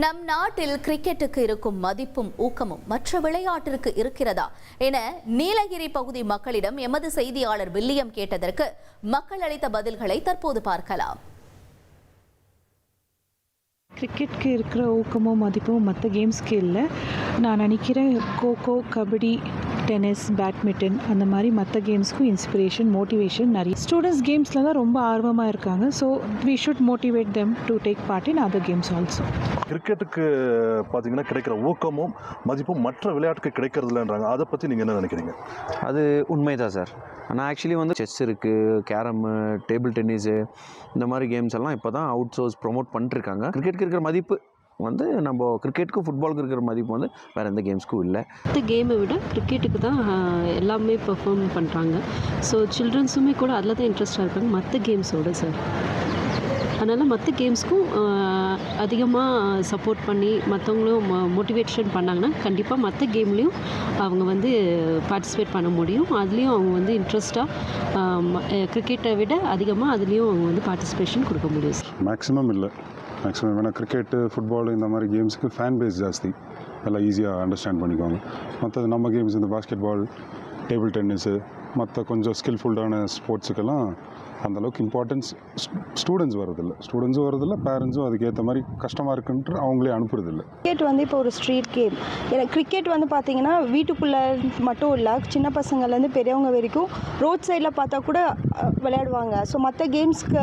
நம் நாட்டில் கிரிக்கெட்டுக்கு இருக்கும் மதிப்பும் ஊக்கமும் மற்ற விளையாட்டிற்கு இருக்கிறதா என நீலகிரி பகுதி மக்களிடம் எமது செய்தியாளர் வில்லியம் கேட்டதற்கு மக்கள் அளித்த பதில்களை தற்போது பார்க்கலாம். கிரிக்கெட்டுக்கு இருக்கிற ஊக்கமும் மதிப்பும் மற்ற கேம்ஸ்க்கு இல்லை. நான் நினைக்கிறேன் கோகோ, கபடி, டென்னிஸ், பேட்மிண்டன் அந்த மாதிரி மற்ற கேம்ஸ்க்கும் இன்ஸ்பிரேஷன், மோட்டிவேஷன் நிறைய ஸ்டூடெண்ட்ஸ் கேம்ஸில் தான் ரொம்ப ஆர்வமாக இருக்காங்க. So we should motivate them to take part in other games also. கிரிக்கெட்டுக்கு பார்த்தீங்கன்னா கிடைக்கிற ஊக்கமும் மதிப்பும் மற்ற விளையாட்டுக்கு கிடைக்கிறதுலன்றாங்க. அதை பற்றி நீங்கள் என்ன நினைக்கிறீங்க? அது உண்மைதான் சார். ஆனால் ஆக்சுவலி செஸ் இருக்குது, கேரமு, டேபிள் டென்னிஸு இந்த மாதிரி கேம்ஸ் எல்லாம் இப்போ தான் அவுட் சோர்ஸ் ப்ரொமோட் பண்ணிட்டுருக்காங்க. கிரிக்கெட்டுக்கு இருக்கிற மதிப்பு நம்ம கிரிக்கெட்டுக்கும் ஃபுட்பாலுக்கு இருக்கிற மதிப்பு வேறு எந்த கேம்ஸ்க்கும் இல்லை. மற்ற கேமை விட கிரிக்கெட்டுக்கு தான் எல்லாமே பெர்ஃபார்ம் பண்ணுறாங்க. ஸோ சில்ட்ரன்ஸுமே கூட அதில் தான் இன்ட்ரெஸ்டாக இருக்காங்க மற்ற கேம்ஸோடு சார். அதனால் மற்ற கேம்ஸ்க்கும் அதிகமாக சப்போர்ட் பண்ணி மற்றவங்களும் மோட்டிவேஷன் பண்ணாங்கன்னா கண்டிப்பாக மற்ற கேம்லேயும் அவங்க பார்ட்டிசிபேட் பண்ண முடியும். அதுலேயும் அவங்க இன்ட்ரெஸ்ட்டாக கிரிக்கெட்டை விட அதிகமாக அதுலேயும் அவங்க பார்ட்டிசிபேஷன் கொடுக்க முடியும். மேக்ஸிமம் இல்லை, மேக்ஸிமம் வேணால் கிரிக்கெட்டு, ஃபுட்பால் இந்த மாதிரி கேம்ஸுக்கு ஃபேன் பேஸ் ஜாஸ்தி, எல்லாம் ஈஸியாக அண்டர்ஸ்டாண்ட் பண்ணிக்குவாங்க. மற்றது நம்ம கேம்ஸ் இந்த பாஸ்கெட் பால், டேபிள் டென்னிஸு, மற்ற கொஞ்சம் ஸ்கில்ஃபுல்டான ஸ்போர்ட்ஸுக்கெல்லாம் அந்தளவுக்கு இம்பார்ட்டன்ஸ் ஸ்டூடெண்ட்ஸும் வரதில்லை, பேரண்ட்ஸும் அதுக்கேற்ற மாதிரி கஷ்டமாக இருக்குன்ட்டு அவங்களே அனுப்புறதில்லை. கிரிக்கெட் இப்போ ஒரு ஸ்ட்ரீட் கேம். எனக்கு கிரிக்கெட் பார்த்தீங்கன்னா வீட்டுக்குள்ளே மட்டும் இல்லை, சின்ன பசங்கள்லேருந்து பெரியவங்க வரைக்கும் ரோட் சைடில் பார்த்தா கூட விளையாடுவாங்க. ஸோ மற்ற கேம்ஸ்க்கு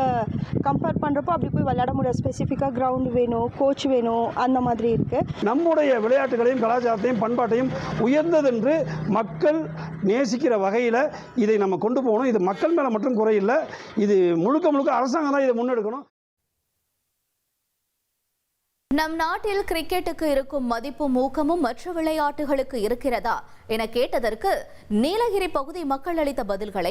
கம்பேர் பண்ணுறப்போ அப்படி போய் விளையாட முடியாது. ஸ்பெசிஃபிக்காக கிரவுண்டு வேணும், கோச் வேணும், அந்த மாதிரி இருக்குது. நம்முடைய விளையாட்டுகளையும் கலாச்சாரத்தையும் பண்பாட்டையும் உயர்ந்ததென்று மக்கள் நேசிக்கிற வகையில் இதை நம்ம கொண்டு போகணும். இது மக்கள் மேலே மட்டும் குறையில்லை, இது முழுக்க அரசாங்கம் தான் இதை முன்னெடுக்கணும். நம் நாட்டில் கிரிக்கெட்டுக்கு இருக்கும் மதிப்பும் ஊக்கமும் மற்ற விளையாட்டுகளுக்கு இருக்கிறதா என கேட்டதற்கு நீலகிரி பகுதி மக்கள் அளித்த பதில்களை